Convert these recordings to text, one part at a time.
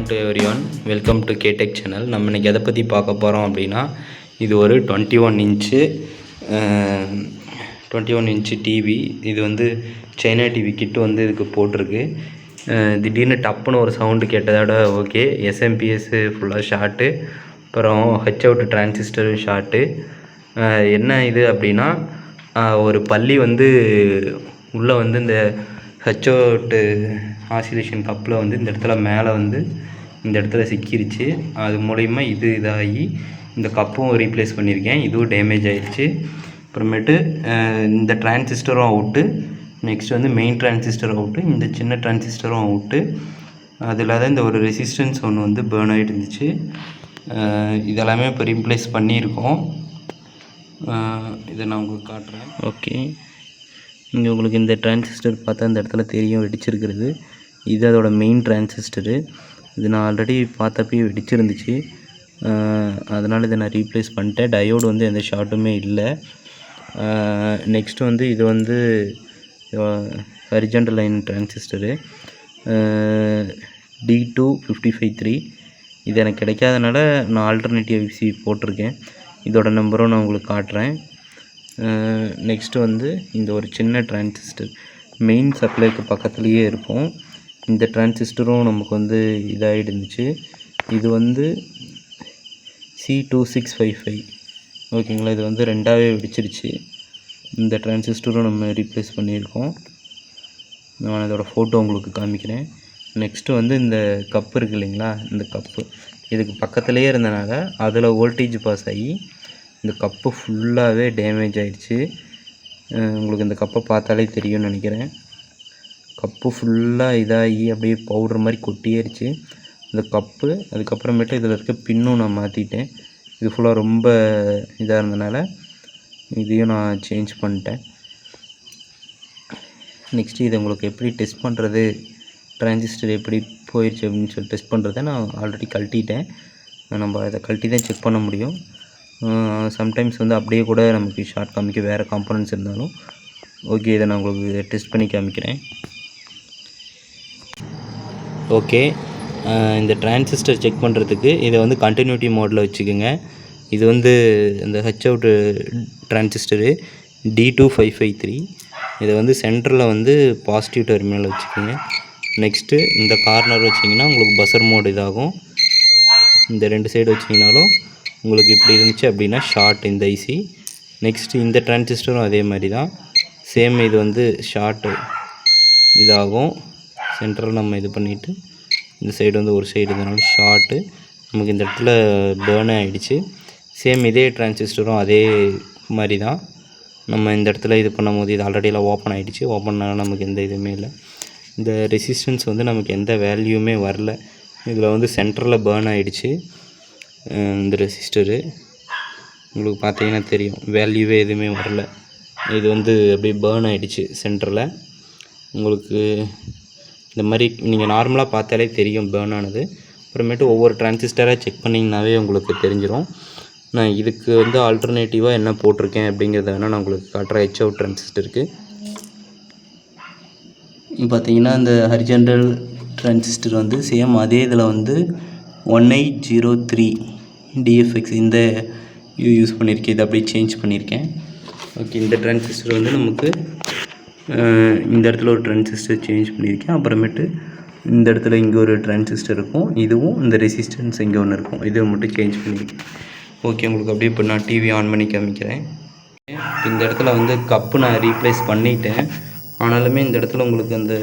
To everyone, welcome to Katech channel. நம்ம இன்றைக்கி எதை பற்றி பார்க்க போகிறோம் அப்படின்னா, இது ஒரு 21 இன்ச்சு டிவி. இது வந்து சைனா டிவி கிட்டு வந்து இதுக்கு போட்டிருக்கு. திடீர்னு டப்புன்னு ஒரு சவுண்டு கேட்டதோட ஓகே. எஸ்எம்பிஎஸ் ஃபுல்லாக ஷார்ட்டு, அப்புறம் ஹெச் அவுட் டிரான்சிஸ்டரும் ஷார்ட்டு. என்ன இது அப்படின்னா, ஒரு பள்ளி வந்து உள்ளே வந்து இந்த ஹெச் அவுட்டு ஆசிலேஷன் கப்பில் வந்து இந்த இடத்துல மேலே வந்து இந்த இடத்துல சிக்கிருச்சு. அது மூலயமா இதாகி இந்த கப்பும் ரீப்ளேஸ் பண்ணியிருக்கேன். இதுவும் டேமேஜ் ஆகிடுச்சு. அப்புறமேட்டு இந்த டிரான்சிஸ்டரும் அவுட்டு, நெக்ஸ்ட் வந்து மெயின் டிரான்சிஸ்டர் அவுட்டு, இந்த சின்ன டிரான்சிஸ்டரும் அவுட்டு. அது இல்லாத இந்த ஒரு ரெசிஸ்டன்ஸ் ஒன்று வந்து பேர்ன் ஆகிட்டு இருந்துச்சு. இதெல்லாமே இப்போ ரீப்ளேஸ் பண்ணியிருக்கோம். இதை நான் உங்களுக்கு காட்டுறேன். ஓகே, இங்கே உங்களுக்கு இந்த டிரான்சிஸ்டர் பார்த்தா இந்த இடத்துல தெரியும் வெடிச்சிருக்கிறது. இது அதோட மெயின் டிரான்சிஸ்டரு. இது நான் ஆல்ரெடி பார்த்தப்பயே வெடிச்சிருந்துச்சு. அதனால் இதை நான் ரீப்ளேஸ் பண்ணிட்டேன். டயோடு வந்து எந்த ஷார்ட்டுமே இல்லை. நெக்ஸ்ட்டு வந்து இது வந்து ஹரிஜாண்டல் லைன் டிரான்சிஸ்டரு D255-3. இது எனக்கு கிடைக்காதனால நான் ஆல்டர்னேட்டிவ் ஐசி போட்டிருக்கேன். இதோட நம்பரும் நான் உங்களுக்கு காட்டுறேன். நெக்ஸ்ட்டு வந்து இந்த ஒரு சின்ன டிரான்சிஸ்டர் மெயின் சப்ளைக்கு பக்கத்துலேயே இருக்கும். இந்த டிரான்சிஸ்டரும் நமக்கு வந்து இதாகிட்டு இருந்துச்சு. இது வந்து C2655. ஓகேங்களா, இது வந்து ரெண்டாவே வெடிச்சிருச்சு. இந்த டிரான்சிஸ்டரும் நம்ம ரீப்ளேஸ் பண்ணியிருக்கோம். நான் அதோட ஃபோட்டோ உங்களுக்கு காமிக்கிறேன். நெக்ஸ்ட்டு வந்து இந்த கப்பு இருக்குது இல்லைங்களா, இந்த கப்பு இதுக்கு பக்கத்துலேயே இருந்தனால அதில் வோல்டேஜ் பாஸ் ஆகி இந்த கப்பு ஃபுல்லாகவே டேமேஜ் ஆகிடுச்சு. உங்களுக்கு இந்த கப்பை பார்த்தாலே தெரியும்னு நினைக்கிறேன். கப்பு ஃபுல்லாக இதாகி அப்படியே பவுடர் மாதிரி கொட்டியாயிருச்சு இந்த கப்பு. அதுக்கப்புறமேட்டு இதில் இருக்க பின்னும் நான் மாற்றிட்டேன். இது ஃபுல்லாக ரொம்ப இதாக இருந்தனால இதையும் நான் சேஞ்ச் பண்ணிட்டேன். நெக்ஸ்ட்டு இதை உங்களுக்கு எப்படி டெஸ்ட் பண்ணுறது, டிரான்சிஸ்டர் எப்படி போயிடுச்சு அப்படின்னு சொல்லி டெஸ்ட் பண்ணுறதை நான் ஆல்ரெடி கழட்டிட்டேன். நம்ம அதை கழட்டி தான் செக் பண்ண முடியும். சம்டைம்ஸ் வந்து அப்படியே கூட நமக்கு ஷார்ட் காமிக்க வேறு காம்பனன்ட்ஸ் இருந்தாலும். ஓகே, இதை நான் உங்களுக்கு டெஸ்ட் பண்ணி காமிக்கிறேன். ஓகே, இந்த டிரான்சிஸ்டர் செக் பண்ணுறதுக்கு இதை வந்து கண்டினியூட்டி மோடில் வச்சுக்கோங்க. இது வந்து இந்த ஹெச் அவுட்டு டிரான்சிஸ்டரு D2553. இதை வந்து சென்டரில் வந்து பாசிட்டிவ் டெர்மினல் வச்சுக்கோங்க. நெக்ஸ்ட்டு இந்த கார்னர் வச்சிங்கன்னா உங்களுக்கு பஸர் மோடு இதாகும். இந்த ரெண்டு சைடு வச்சிங்கனாலும் உங்களுக்கு இப்படி இருந்துச்சு அப்படின்னா ஷார்ட் இந்த ஐசி. நெக்ஸ்ட்டு இந்த டிரான்சிஸ்டரும் அதே மாதிரி தான், சேம். இது வந்து ஷார்ட்டு இதாகும். சென்டரில் நம்ம இது பண்ணிவிட்டு இந்த சைடு வந்து ஒரு சைடு இதனால ஷார்ட்டு நமக்கு இந்த இடத்துல பேர்ன் ஆகிடுச்சு. சேம் இதே டிரான்சிஸ்டரும் அதே மாதிரி தான். நம்ம இந்த இடத்துல இது பண்ணும்போது இது ஆல்ரெடியில் ஓப்பன் ஆகிடுச்சு. ஓப்பன் ஆனால் நமக்கு எந்த இதுவுமே இல்லை. இந்த ரெசிஸ்டன்ஸ் வந்து நமக்கு எந்த வேல்யூமே வரல. இதில் வந்து சென்டரில் பேர்ன் ஆகிடுச்சு இந்த ரெசிஸ்டரு. உங்களுக்கு பார்த்தீங்கன்னா தெரியும், வேல்யூவே எதுவுமே வரல. இது வந்து அப்படியே பேர்ன் ஆகிடுச்சு சென்டரில். உங்களுக்கு இந்த மாதிரி நீங்கள் நார்மலாக பார்த்தாலே தெரியும் பேர்ன் ஆனது. அப்புறமேட்டு ஒவ்வொரு டிரான்சிஸ்டராக செக் பண்ணிங்கனாவே உங்களுக்கு தெரிஞ்சிடும். நான் இதுக்கு வந்து ஆல்டர்னேட்டிவாக என்ன போட்டிருக்கேன் அப்படிங்கிறத வேணால் நான் உங்களுக்கு காட்டுறேன். ஹெச் அவுட் டிரான்சிஸ்டருக்கு பார்த்தீங்கன்னா இந்த ஹரிஜாண்டல் டிரான்சிஸ்டர் வந்து சேம் அதே இதில் வந்து 1803 DFX இந்த இது யூஸ் பண்ணியிருக்கேன். இதை அப்படியே சேஞ்ச் பண்ணியிருக்கேன். ஓகே, இந்த டிரான்சிஸ்டர் வந்து நமக்கு இந்த இடத்துல ஒரு டிரான்சிஸ்டர் சேஞ்ச் பண்ணியிருக்கேன். அப்புறமேட்டு இந்த இடத்துல இங்கே ஒரு டிரான்சிஸ்டர் இருக்கும். இதுவும் இந்த ரெசிஸ்டன்ஸ் இங்கே ஒன்று இருக்கும். இதை மட்டும் சேஞ்ச் பண்ணியிருக்கேன். ஓகே, உங்களுக்கு அப்படியே இப்போ நான் டிவி ஆன் பண்ணி காமிக்கிறேன். இந்த இடத்துல வந்து கப்பு நான் ரீப்ளேஸ் பண்ணிட்டேன். ஆனாலுமே இந்த இடத்துல உங்களுக்கு அந்த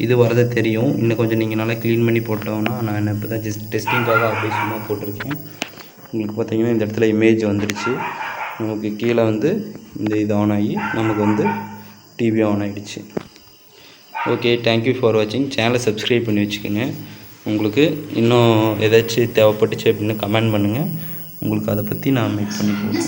இது வரது தெரியும். இன்னும் கொஞ்சம் நீங்கள் நல்லா க்ளீன் பண்ணி போட்டோம்னா, நான் இப்போ தான் ஜஸ்ட் டெஸ்டிங்காக அப்படியே சும்மா போட்டிருக்கேன். உங்களுக்கு பார்த்தீங்கன்னா இந்த இடத்துல இமேஜ் வந்துடுச்சு. நமக்கு கீழே வந்து இந்த இது ஆன் ஆகி நமக்கு வந்து டிவி ஆன் ஆகிடுச்சு. ஓகே, தேங்க்யூ ஃபார் வாட்சிங். சேனலை சப்ஸ்கிரைப் பண்ணி வச்சுக்கோங்க. உங்களுக்கு இன்னும் ஏதாச்சும் தேவைப்பட்டுச்சு அப்படின்னு கமெண்ட் பண்ணுங்கள். உங்களுக்கு அதை பற்றி நான் மேக் பண்ணி போடுறேன்.